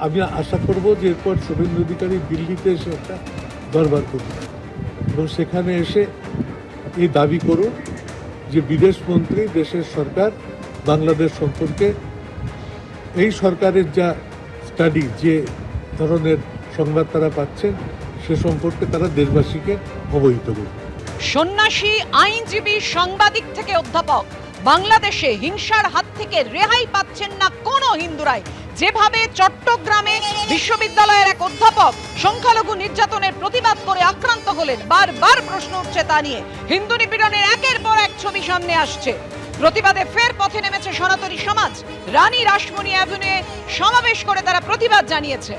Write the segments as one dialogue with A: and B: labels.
A: আমি আশা করব যে এরপর শুভেন্দু অধিকারী দিল্লিতে এসে একটা দরবার করুন এবং সেখানে এসে এই দাবি করুন যে বিদেশমন্ত্রী দেশের সরকার বাংলাদেশ সম্পর্কে এই সরকারের যা স্টাডি, যে ধরনের সংবাদ তারা পাচ্ছেন সে সম্পর্কে তারা দেশবাসীকে অবহিত করবে।
B: সন্ন্যাসী, আইনজীবী, সাংবাদিক থেকে অধ্যাপক, বাংলাদেশে হিংসার হাত থেকে রেহাই পাচ্ছেন না কোনো হিন্দুরাই। যেভাবে চট্টগ্রামে বিশ্ববিদ্যালয়ের এক অধ্যাপক সংখ্যালঘু নির্যাতনের প্রতিবাদ করে আক্রান্ত হলেন, বারবার প্রশ্ন উঠছে তা নিয়ে। হিন্দু নিপীড়নের একের পর এক ছবি সামনে আসছে। প্রতিবাদে ফের পথে নেমেছে সনাতনী সমাজ। রানী রাসমণি অ্যাভিনিউয়ে সমাবেশ করে তারা প্রতিবাদ জানিয়েছে।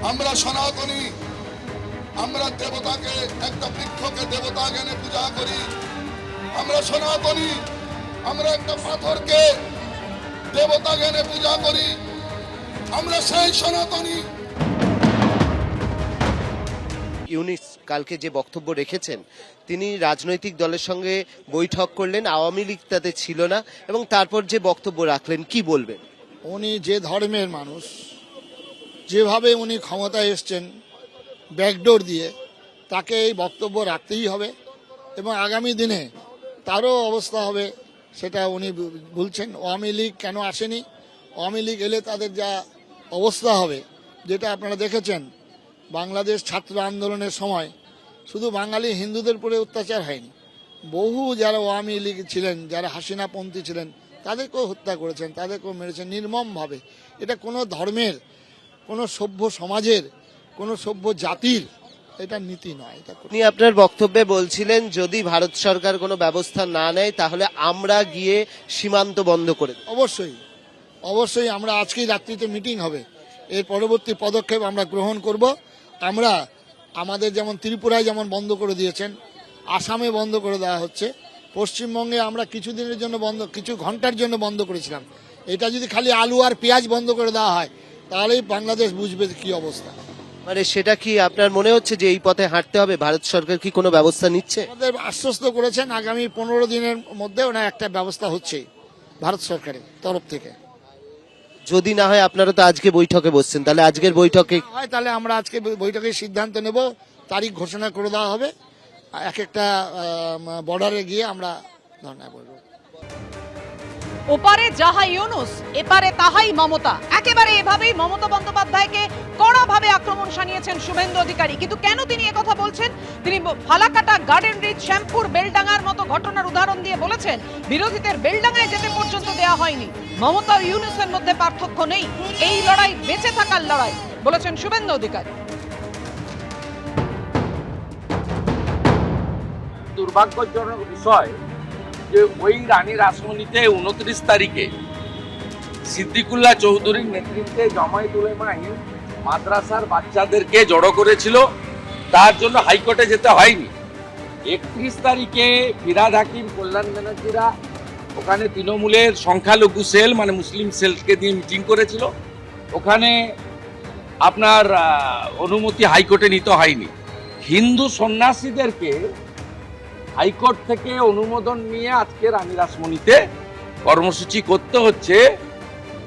C: আমরা সনাতনী, আমরা দেবতাকে, একটা বৃক্ষকে দেবতা জ্ঞানে পূজা করি। আমরা সনাতনী, আমরা একটা পাথরকে দেবতা জ্ঞানে পূজা করি। আমরা সেই সনাতনী।
D: ইউনুস কালকে যে বক্তব্য রেখেছেন, তিনি রাজনৈতিক দলের সঙ্গে বৈঠক করলেন, আওয়ামী লীগ তাতে ছিল না, এবং তারপর যে বক্তব্য রাখলেন, কি বলবেন?
E: উনি যে ধর্মের মানুষ, যেভাবে উনি ক্ষমতায় এসছেন ব্যাকডোর দিয়ে, তাকে এই বক্তব্য রাখতেই হবে এবং আগামী দিনে তারও অবস্থা হবে সেটা উনি বলছেন। আওয়ামী লীগ কেন আসেনি, আওয়ামী লীগ এলে তাদের যা অবস্থা হবে, যেটা আপনারা দেখেছেন বাংলাদেশ ছাত্র আন্দোলনের সময় শুধু বাঙালি হিন্দুদের উপরে অত্যাচার হয়নি, বহু যারা আওয়ামী লীগ ছিলেন, যারা হাসিনাপন্থী ছিলেন, তাদেরকেও হত্যা করেছেন, তাদেরকেও মেরেছেন নির্মমভাবে। এটা কোনো ধর্মের, কোনো সভ্য সমাজের, কোনো সভ্য জাতির এটা নীতি নয়। এটা
D: আপনি আপনার বক্তব্যে বলছিলেন যদি ভারত সরকার কোনো ব্যবস্থা না নেয় তাহলে আমরা গিয়ে সীমান্ত বন্ধ করে দেব।
E: অবশ্যই অবশ্যই আমরা আজকেই রাত্রিতে মিটিং হবে, এর পরবর্তী পদক্ষেপ আমরা গ্রহণ করব। আমরা আমাদের যেমন ত্রিপুরায় যেমন বন্ধ করে দিয়েছেন, আসামে বন্ধ করে দেওয়া হচ্ছে, পশ্চিমবঙ্গে আমরা কিছুদিনের জন্য বন্ধ, কিছু ঘন্টার জন্য বন্ধ করেছিলাম। এটা যদি খালি আলু আর পেঁয়াজ বন্ধ করে দেওয়া হয় তাহলেই বাংলাদেশ বুঝবে কি অবস্থা।
D: মানে সেটা কি আপনার মনে হচ্ছে যে এই পথে হাঁটতে হবে? ভারত সরকার কি কোনো ব্যবস্থা নিচ্ছে?
E: আমাদের আশ্বস্ত করেছেন আগামী 15 দিনের মধ্যে ওনার একটা ব্যবস্থা হচ্ছে ভারত সরকারের তরফ থেকে।
D: যদি না হয়, আপনারা তো আজকে বৈঠকে বসছেন, তাহলে আজকের বৈঠকে
E: হয় তাহলে আমরা আজকে বৈঠকে সিদ্ধান্ত নেব, তারিখ ঘোষণা করে দেওয়া হবে, এক একটা বর্ডারে গিয়ে আমরা ধর্ণা করব।
B: ওপারে যাহা ইউনুস, এপারে তাহাই মমতা। একেবারে এভাবেই মমতা বন্দ্যোপাধ্যায়কে কড়াভাবে আক্রমণ শানিয়েছেন শুভেন্দু অধিকারী। কিন্তু কেন তিনি একথা বলছেন? তিনি ফালাকাটা, গার্ডেন রিচ, শ্যামপুর, বেলডাঙ্গার মতো ঘটনার উদাহরণ দিয়ে বলেছেন বিরোধীদের বেলডাঙ্গায় যেতে পর্যন্ত দেয়া হয়নি। মমতা ও ইউনুসের মধ্যে পার্থক্য নেই, এই লড়াই বেঁচে থাকার লড়াই, বলেছেন শুভেন্দু অধিকারী।
F: দুর্ভাগ্যজনক বিষয় যে ওই রানী রাসমণিতে 29 তারিখে সিদ্দিকুল্লাহ চৌধুরীর নেতৃত্বে জামায়াত উলামা হিন্দ মাদ্রাসার বাচ্চাদেরকে জড়ো করেছিল, তার জন্য হাইকোর্টে যেতে হয়নি। 31 তারিখে ফিরাদ হাকিম, কল্যাণ ব্যানার্জিরা ওখানে তৃণমূলের সংখ্যালঘু সেল মানে মুসলিম সেলকে দিয়ে মিটিং করেছিল, ওখানে আপনার অনুমতি হাইকোর্টে নিতে হয়নি। হিন্দু সন্ন্যাসীদেরকে হাইকোর্ট থেকে অনুমোদন নিয়ে আজকে রানী রাসমণিতে কর্মসূচি করতে হচ্ছে।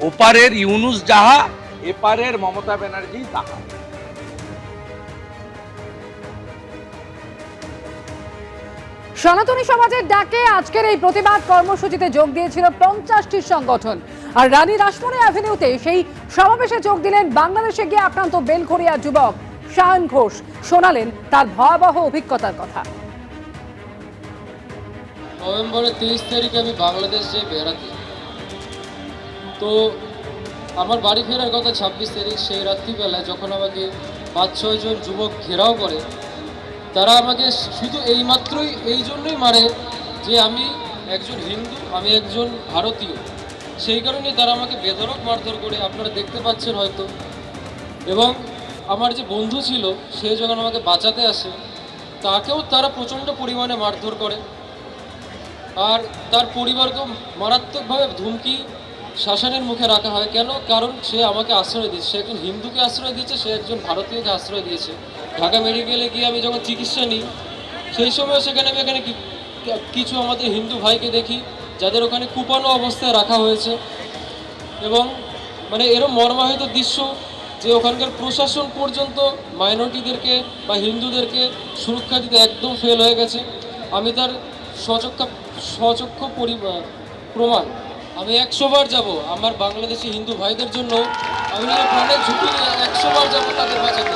F: ওপারের ইউনুস যাহা, এপারের মমতা ব্যানার্জি তাহা।
G: সনাতনী সমাজের ডাকে আজকের এই প্রতিবাদ কর্মসূচিতে যোগ দিয়েছিল 50টি সংগঠন। আর রানী রাসমণি অ্যাভিনিউতে সেই সমাবেশে যোগ দিলেন বাংলাদেশে গিয়ে আক্রান্ত বেলঘরিয়া যুবক শায়ন ঘোষ। শোনালেন তার ভয়াবহ অভিজ্ঞতার কথা।
H: নভেম্বরের 23 তারিখে আমি বাংলাদেশ যাই বেড়াতে, তো আমার বাড়ি ফেরার কথা 26 তারিখ। সেই রাত্রিবেলায় যখন আমাকে 5-6 জন যুবক ঘেরাও করে, তারা আমাকে শুধু এইমাত্রই এই জন্যই মারে যে আমি একজন হিন্দু, আমি একজন ভারতীয়। সেই কারণে তারা আমাকে বেধড়ক মারধর করে, আপনারা দেখতে পাচ্ছেন হয়তো। এবং আমার যে বন্ধু ছিল, সে যখন আমাকে বাঁচাতে আসে, তাকেও তারা প্রচণ্ড পরিমাণে মারধর করে। আর তার পরিবারকেও মারাত্মকভাবে ধমকি, শাসনের মুখে রাখা হয়। কেন? কারণ সে আমাকে আশ্রয় দিয়েছে, সে একজন হিন্দুকে আশ্রয় দিয়েছে, সে একজন ভারতীয়কে আশ্রয় দিয়েছে। ঢাকা মেডিকেলে গিয়ে আমি যখন চিকিৎসা নিই সেই সময় সেখানে আমি কিছু আমাদের হিন্দু ভাইকে দেখি যাদের ওখানে কুপানো অবস্থায় রাখা হয়েছে, এবং মানে এরকম মর্মাহত দৃশ্য যে ওখানকার প্রশাসন পর্যন্ত মাইনরিটিদেরকে বা হিন্দুদেরকে সুরক্ষা দিতে একদম ফেল হয়ে গেছে। আমি তার সচক্ষ প্রমাণ। আমি 100 বার যাব আমার বাংলাদেশি হিন্দু ভাইদের জন্য, আমি নিজের প্রাণের ঝুঁকি নিয়ে 100 বার যাবো তাদের বাঁচাতে।